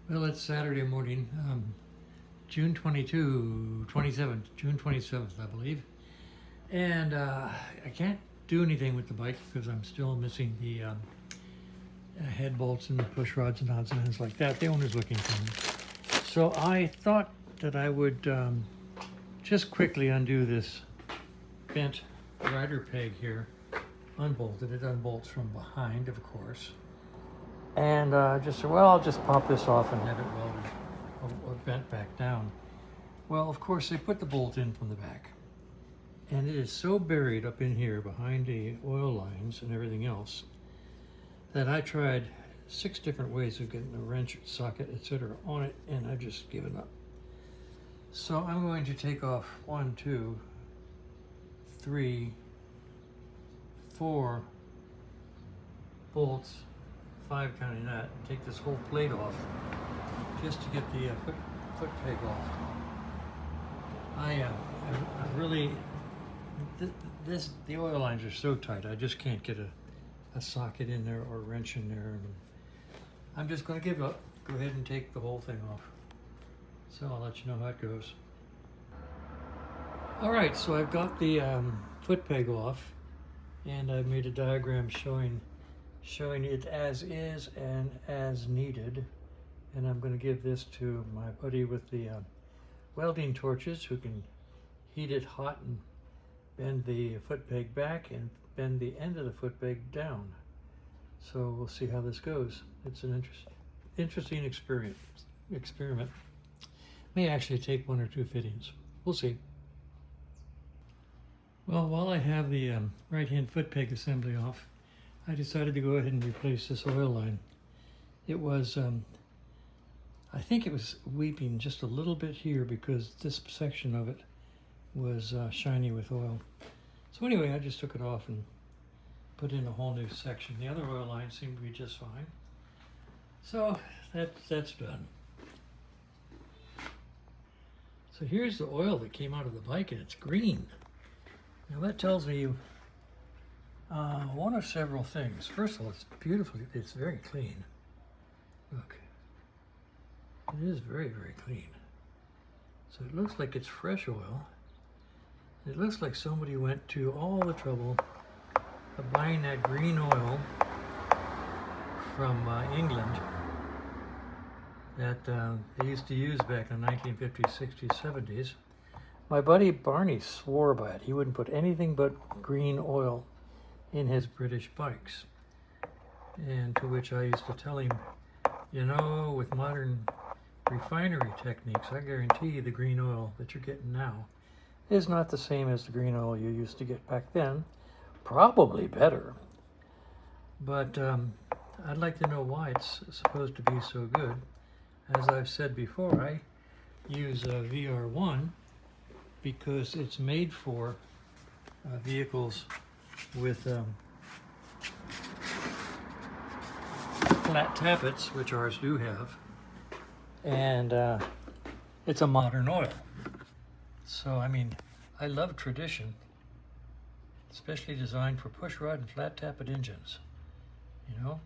Well, it's Saturday morning, June 27th, I believe. And I can't do anything with the bike because I'm still missing the head bolts and the push rods and odds and ends like that. The owner's looking for them. So I thought that I would just quickly undo this bent rider peg here, unbolted. It unbolts from behind, of course. And just said, well, I'll just pop this off and have it welded or bent back down. Well, of course, they put the bolt in from the back. And it is so buried up in here behind the oil lines and everything else that I tried 6 different ways of getting the wrench, socket, etc. on it, and I've just given up. So I'm going to take off 1, 2, 3, 4 bolts, 5 counting that, and take this whole plate off just to get the foot peg off. I really, the oil lines are so tight, I just can't get a socket in there or a wrench in there. And I'm just going to give up, go ahead and take the whole thing off. So I'll let you know how it goes. All right, so I've got the foot peg off, and I've made a diagram showing it as is and as needed. And I'm going to give this to my buddy with the welding torches, who can heat it hot and bend the foot peg back and bend the end of the foot peg down. So we'll see how this goes. It's an interesting experiment. May actually take 1 or 2 fittings. We'll see. Well, while I have the right-hand foot peg assembly off, I decided to go ahead and replace this oil line. It was, I think it was weeping just a little bit here because this section of it was shiny with oil. So anyway, I just took it off and put in a whole new section. The other oil lines seem to be just fine. So that's done. So here's the oil that came out of the bike, and it's green. Now that tells me one of several things. First of all, it's beautiful. It's very clean. Look, it is very, very clean. So it looks like it's fresh oil. It looks like somebody went to all the trouble of buying that green oil from England that they used to use back in the 1950s, 60s, 70s. My buddy Barney swore by it. He wouldn't put anything but green oil in his British bikes. And to which I used to tell him, you know, with modern refinery techniques, I guarantee you the green oil that you're getting now is not the same as the green oil you used to get back then. Probably better. But I'd like to know why it's supposed to be so good. As I've said before, I use VR1 because it's made for vehicles with flat tappets, which ours do have, and it's a modern oil. So, I mean, I love tradition, especially designed for pushrod and flat tappet engines, you know?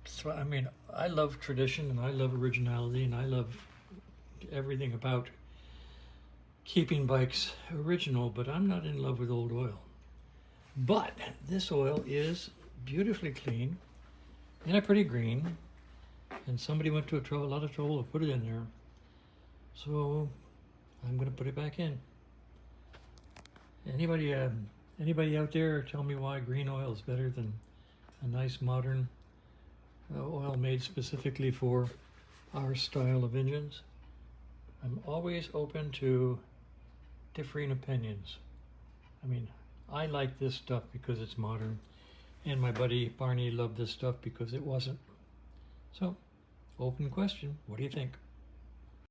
So, I mean, I love tradition and I love originality and I love everything about keeping bikes original, but I'm not in love with old oil. But this oil is beautifully clean and a pretty green, and somebody went to a lot of trouble to put it in there. So I'm going to put it back in. Anybody out there tell me why green oil is better than a nice modern oil made specifically for our style of engines? I'm always open to differing opinions. I mean, I like this stuff because it's modern, and my buddy Barney loved this stuff because it wasn't. So, open question, what do you think?